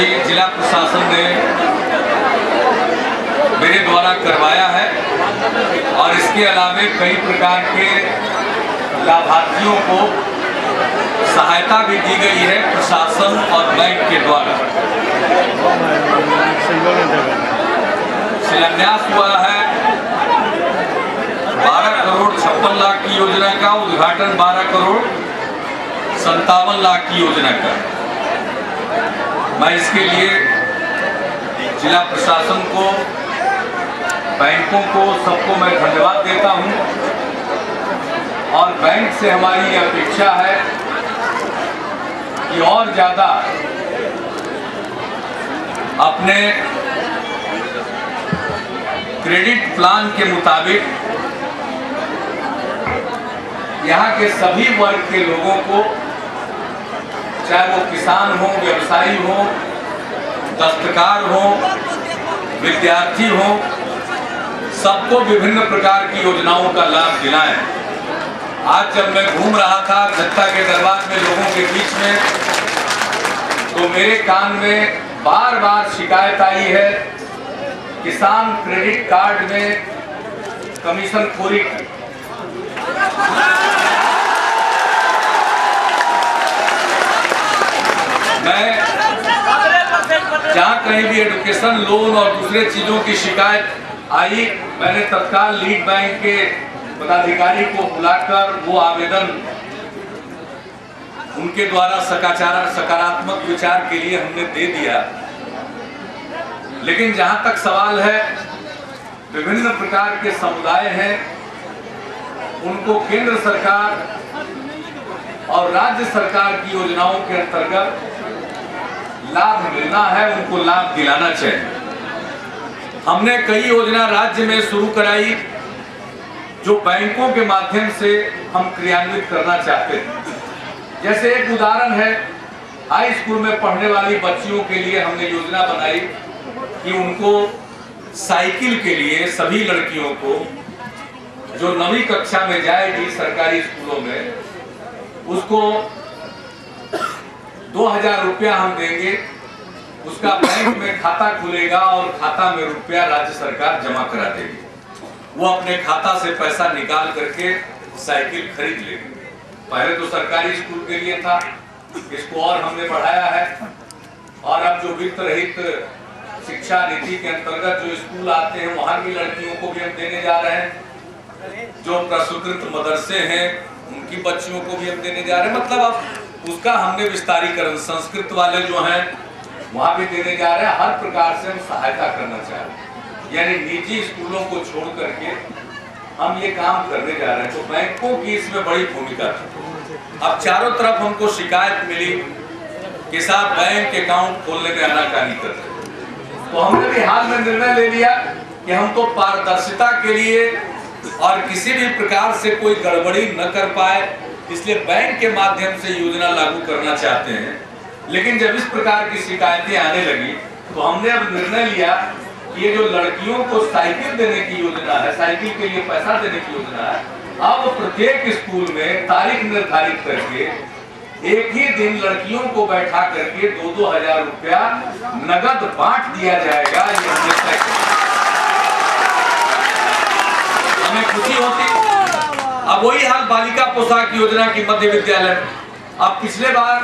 अभी जिला प्रशासन ने मेरे द्वारा करवाया है और इसके अलावे कई प्रकार के लाभार्थियों को सहायता भी दी गई है प्रशासन और बैंक के द्वारा। शिलान्यास हुआ है 12 करोड़ 56 लाख की योजना का, उद्घाटन 12 करोड़ 57 लाख की योजना का। मैं इसके लिए जिला प्रशासन को, बैंकों को, सबको मैं धन्यवाद देता हूं और बैंक से हमारी यह अपेक्षा है कि और ज्यादा अपने क्रेडिट प्लान के मुताबिक यहाँ के सभी वर्ग के लोगों को, चाहे वो किसान हो, व्यवसायी हो, दस्तकार हो, विद्यार्थी हो, सबको विभिन्न प्रकार की योजनाओं का लाभ दिलाएं। आज जब मैं घूम रहा था जनता के दरबार में लोगों के बीच में, तो मेरे कान में बार बार शिकायत आई है किसान क्रेडिट कार्ड में कमीशन खोरी की। मैं जहाँ कहीं भी एजुकेशन लोन और दूसरे चीजों की शिकायत आई, मैंने तत्काल लीड बैंक के पदाधिकारी को बुलाकर वो आवेदन उनके द्वारा सकारात्मक विचार के लिए हमने दे दिया। लेकिन जहां तक सवाल है, विभिन्न प्रकार के समुदाय हैं, उनको केंद्र सरकार और राज्य सरकार की योजनाओं के अंतर्गत लाभ मिलना है, उनको लाभ दिलाना चाहिए। हमने कई योजना राज्य में शुरू कराई जो बैंकों के माध्यम से हम क्रियान्वित करना चाहते हैं। जैसे एक उदाहरण है, हाई स्कूल में पढ़ने वाली बच्चियों के लिए हमने योजना बनाई कि उनको साइकिल के लिए, सभी लड़कियों को जो 9वीं कक्षा में जाएगी सरकारी स्कूलों में, उसको 2000 रुपया हम देंगे। उसका बैंक में खाता खुलेगा और खाता में रुपया राज्य सरकार जमा करा देगी। वो अपने खाता से पैसा निकाल करके साइकिल खरीद लेगी। पहले तो सरकारी स्कूल के लिए था, इसको और हमने बढ़ाया है और अब जो वित्त रहित शिक्षा नीति के अंतर्गत जो स्कूल आते हैं वहां की लड़कियों को भी हम देने जा रहे हैं। जो प्रसूकृत मदरसे हैं उनकी बच्चियों को भी हम देने जा रहे हैं। मतलब अब उसका हमने विस्तारीकरण, संस्कृत वाले जो हैं वहां भी देने जा रहे हैं। हर प्रकार से हम सहायता करना चाह रहे हैं, यानी निजी स्कूलों को छोड़ करके हम ये काम करने जा रहे हैं। तो बैंकों की इसमें बड़ी भूमिका थी। अब चारों तरफ हमको शिकायत मिली कि साहब बैंक अकाउंट खोलने में आनाकानी कर रहे हैं। तो हमने भी हाल में निर्णय ले लिया कि हम तो पारदर्शिता के लिए और किसी भी प्रकार से कोई गड़बड़ी न कर पाए, इसलिए बैंक के माध्यम से योजना लागू करना चाहते हैं। लेकिन जब इस प्रकार की शिकायतें आने लगी तो हमने अब निर्णय लिया कि ये जो लड़कियों को साइकिल देने की योजना है, साइकिल के लिए पैसा देने की योजना है, अब प्रत्येक स्कूल में तारीख निर्धारित करके एक ही दिन लड़कियों को बैठा करके 2-2 हजार रुपया नगद बांट दिया जाएगा। ये हमने तय किया। हमें खुशी होती। अब वही हाल बालिका पोशाक योजना की मध्य विद्यालय में। अब पिछले बार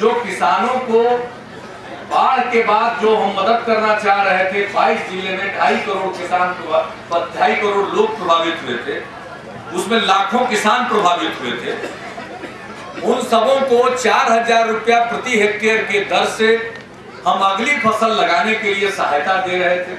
जो किसानों को बाढ़ के बाद जो हम मदद करना चाह रहे थे, 22 जिले में 2.5 करोड़ किसान, 2.5 करोड़ लोग प्रभावित हुए थे, उसमें लाखों किसान प्रभावित हुए थे। उन सबों को 4000 रुपया प्रति हेक्टेयर के दर से हम अगली फसल लगाने के लिए सहायता दे रहे थे।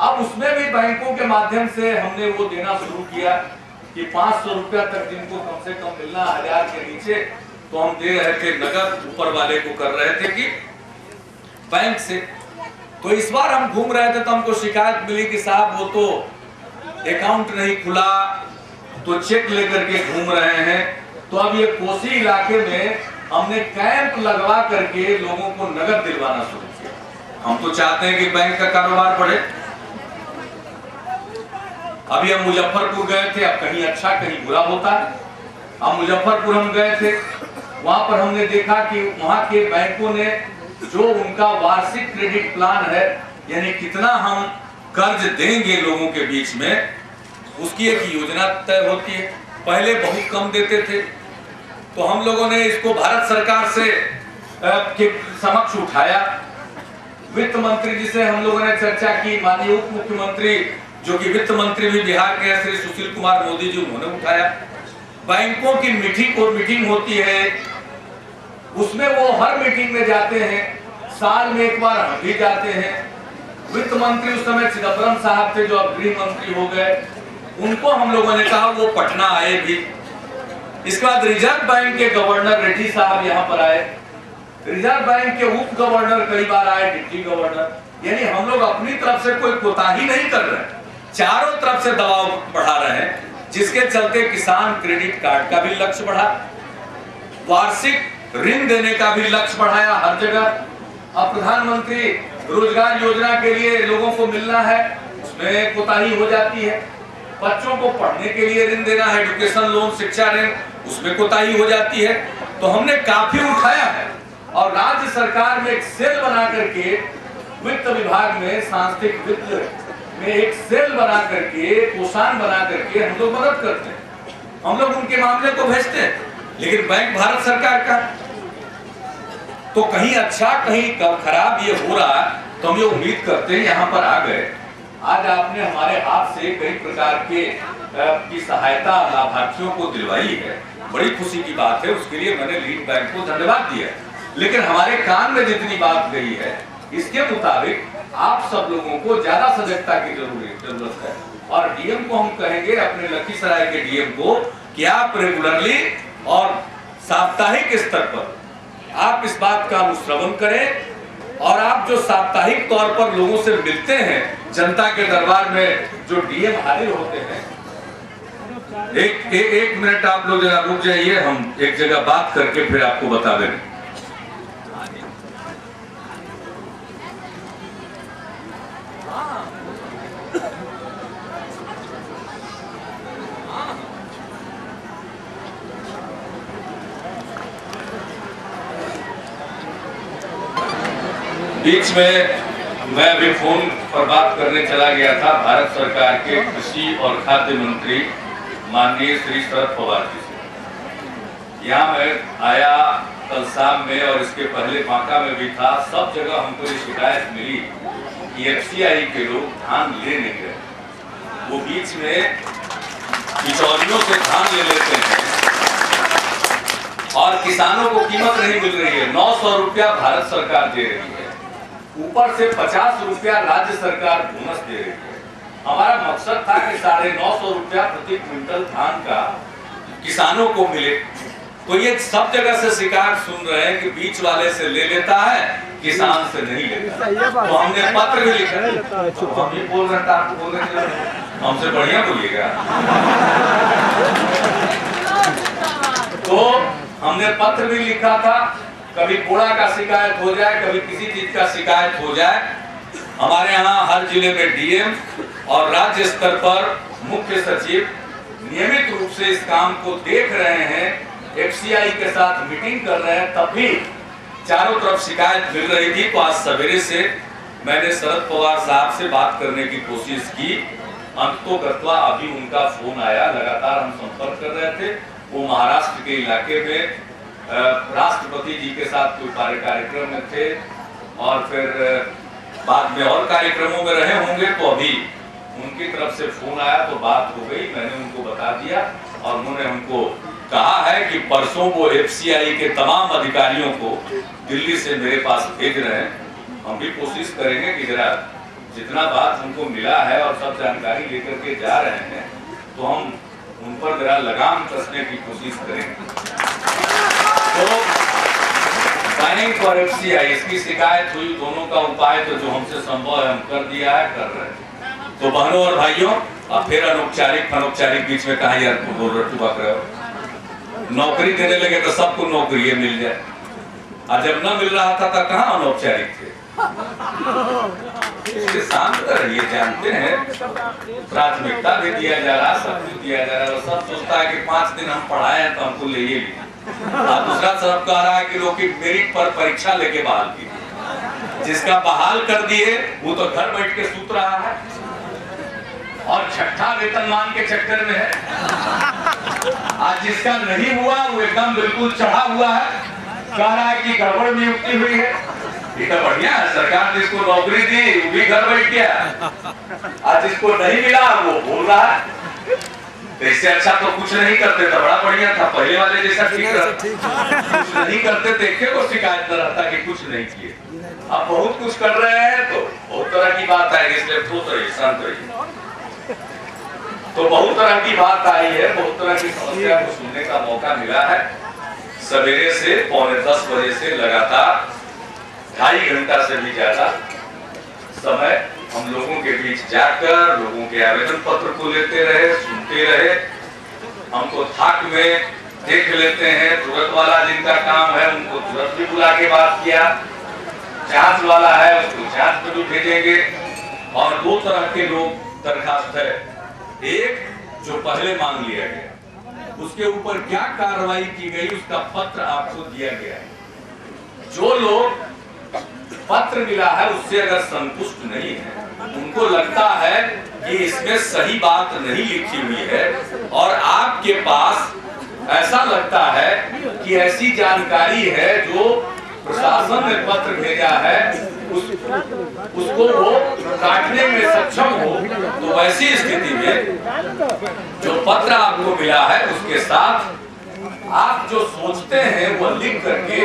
अब उसमें भी बैंकों के माध्यम से हमने वो देना शुरू किया कि 500 रुपया तक जिनको कम से कम मिलना, 1000 के नीचे तो हम दे रहे थे नगद, ऊपर वाले को कर रहे थे कि बैंक से। तो इस बार हम घूम रहे थे तो हमको शिकायत मिली कि साहब वो तो अकाउंट नहीं खुला, तो चेक लेकर के घूम रहे हैं। तो अब ये कोसी इलाके में हमने कैंप लगवा करके लोगों को नगद दिलवाना शुरू किया। हम तो चाहते हैं कि बैंक का कारोबार बढ़े। अभी हम मुजफ्फरपुर गए थे, अब कहीं अच्छा कहीं बुरा होता है। हम मुजफ्फरपुर हम गए थे, वहां पर हमने देखा कि वहां के बैंकों ने जो उनका वार्षिक क्रेडिट प्लान है, यानी कितना हम कर्ज देंगे लोगों के बीच में, उसकी एक योजना तय होती है। पहले बहुत कम देते थे, तो हम लोगों ने इसको भारत सरकार से के समक्ष उठाया। वित्त मंत्री जी से हम लोगों ने चर्चा की, माननीय उप मुख्यमंत्री जो कि वित्त मंत्री भी बिहार के श्री सुशील कुमार मोदी जी, उन्होंने उठाया। बैंकों की मीटिंग होती है, उसमें वो हर मीटिंग में जाते हैं, साल में एक बार हम भी जाते हैं। वित्त मंत्री उस समय चिदम्बरम साहब थे जो अब गृह मंत्री हो गए, उनको हम लोगों ने कहा वो पटना आए भी। इसके बाद रिजर्व बैंक के गवर्नर रेड्डी साहब यहाँ पर आए, रिजर्व बैंक के उप गवर्नर कई बार आए, डिप्टी गवर्नर। यानी हम लोग अपनी तरफ से कोई कोताही नहीं कर रहे, चारों तरफ से दबाव बढ़ा रहे हैं, जिसके चलते किसान क्रेडिट कार्ड का भी लक्ष्य बढ़ा, वार्षिक ऋण देने का भी लक्ष्य बढ़ाया हर जगह। अब प्रधानमंत्री रोजगार योजना के लिए लोगों को मिलना है, उसमें कोताही हो जाती है। बच्चों को पढ़ने के लिए ऋण देना है, एजुकेशन लोन, शिक्षा ऋण, उसमें कोताही हो जाती है। तो हमने काफी उठाया है और राज्य सरकार में एक सेल बना करके, वित्त विभाग में, सांस्कृतिक वित्त में एक सेल बना करके, कोषांग बना करके हम लोग मदद करते हैं, हम लोग उनके मामले को भेजते हैं। लेकिन बैंक भारत सरकार का, तो कहीं अच्छा कहीं खराब ये हो रहा, तो हम ये उम्मीद करते हैं यहाँ पर आ गए। आज आपने हमारे हाथ से कई प्रकार के की सहायता लाभार्थियों को दिलवाई है, बड़ी खुशी की बात है, उसके लिए मैंने लीड बैंक को धन्यवाद दिया। लेकिन हमारे कान में जितनी बात गई है, इसके मुताबिक आप सब लोगों को ज्यादा सजगता की जरूरत है। और डीएम को हम कहेंगे, अपने लखीसराय के डीएम को, कि आप रेगुलरली और साप्ताहिक स्तर पर आप इस बात का अनुश्रवण करें, और आप जो साप्ताहिक तौर पर लोगों से मिलते हैं, जनता के दरबार में जो डीएम हाजिर होते हैं, एक मिनट आप लोग जरा रुक जाइए, हम एक जगह बात करके फिर आपको बता दें। बीच में मैं अभी फोन पर बात करने चला गया था भारत सरकार के कृषि और खाद्य मंत्री माननीय श्री शरद पवार जी से। यहाँ मैं आया कल शाम में, और इसके पहले बांका में भी था। सब जगह हमको ये शिकायत मिली कि एफसीआई के लोग धान ले नहीं गए, वो बीच में बिचौलियों से धान ले लेते हैं और किसानों को कीमत नहीं मिल रही है। 900 रुपया भारत सरकार दे रही है, ऊपर से 50 रुपया राज्य सरकार बोनस दे रही है। हमारा मकसद था कि 950 रुपया प्रति क्विंटल धान का किसानों को मिले। तो ये सब जगह से शिकायत सुन रहे हैं कि बीच वाले से ले लेता है, किसान से नहीं लेता। तो हमने पत्र भी लिखा, तो हम भी बोल रहे थे, आपको बोल रहे थे, हमसे बढ़िया बोलिएगा। तो हमने पत्र भी लिखा था, कभी कोड़ा का शिकायत हो जाए, कभी किसी चीज का शिकायत हो जाए, हमारे यहाँ हर जिले में डीएम और राज्य स्तर पर मुख्य सचिव नियमित रूप से इस काम को देख रहे हैं, एफसीआई के साथ मीटिंग कर रहे हैं। तब भी चारों तरफ शिकायत मिल रही थी। तो आज सवेरे से मैंने शरद पवार साहब से बात करने की कोशिश की, अंततोगत्वा अभी उनका फोन आया। लगातार हम संपर्क कर रहे थे, वो महाराष्ट्र के इलाके में राष्ट्रपति जी के साथ कोई कार्यक्रम में थे, और फिर बाद में और कार्यक्रमों में रहे होंगे। तो अभी उनकी तरफ से फोन आया, तो बात हो गई, मैंने उनको बता दिया, और उन्होंने हमको कहा है कि परसों वो एफसीआई के तमाम अधिकारियों को दिल्ली से मेरे पास भेज रहे हैं। हम भी कोशिश करेंगे कि जरा जितना बात हमको मिला है और सब जानकारी लेकर के जा रहे हैं, तो हम उन पर जरा लगाम कसने की कोशिश करेंगे। तो बैंक और एफसीआई, इसकी शिकायत हुई, दोनों का उपाय तो जो हमसे संभव है हम कर दिया है, कर रहे हैं। तो बहनों और भाइयों, अब फिर अनौपचारिक अनौपचारिक बीच में कहा यार बोल रहे हो, नौकरी देने लगे तो सबको नौकरी मिल जाए, और जब न मिल रहा था तो कहाँ अनौपचारिक थे। शांत रहिए, जानते हैं प्राथमिकता भी दिया जा रहा, सब कुछ दिया जा रहा है। सब सोचता है कि 5 दिन हम पढ़ाए हैं तो हमको ले लिया। और दूसरा तरफ कह रहा है कि लोग की मेरिट पर परीक्षा लेके बहाल की, जिसका बहाल कर दिए वो तो घर बैठ के सूत रहा है और छठा वेतनमान के चक्कर में है। आज जिसका नहीं हुआ वो एकदम बिल्कुल चढ़ा हुआ है, कह रहा है कि गड़बड़ नियुक्ति हुई है। ये तो बढ़िया है, सरकार ने जिसको नौकरी दी वो भी घर बैठ गया। आज जिसको नहीं मिला वो बोल रहा है। तो इससे अच्छा तो कुछ नहीं करते तो बड़ा बढ़िया था, पहले वाले जैसा ठीक रहता। कुछ नहीं करते तो एक को शिकायत न रहता कि कुछ नहीं किए। अब बहुत कुछ कर रहे हैं तो बहुत तरह की बात आएगी, इसलिए ठोस रहिए, शांत रहिए। तो बहुत तरह की बात आई है, बहुत तरह की समस्या को सुनने का मौका मिला है। सवेरे से 9:45 बजे से लगातार 2.5 घंटा से भी ज्यादा समय हम लोगों के बीच जाकर लोगों के आवेदन पत्र को लेते रहे, सुनते रहे। हमको थाक में देख लेते हैं, तुरंत वाला जिनका काम है उनको तुरंत भी बुला के बात किया, जांच वाला है उसको जांच में भी भेजेंगे। और 2 तरह के लोग दरखास्त है, एक जो पहले मांग लिया गया उसके ऊपर क्या कार्रवाई की गई उसका पत्र आपको दिया गया है। जो लोग पत्र मिला है उससे अगर संतुष्ट नहीं है, उनको लगता है कि इसमें सही बात नहीं लिखी हुई है और आपके पास ऐसा लगता है कि ऐसी जानकारी है जो प्रशासन ने पत्र भेजा है उसको वो काटने में सक्षम हो, तो वैसी स्थिति में जो पत्र आपको मिला है उसके साथ आप जो सोचते हैं वो लिख करके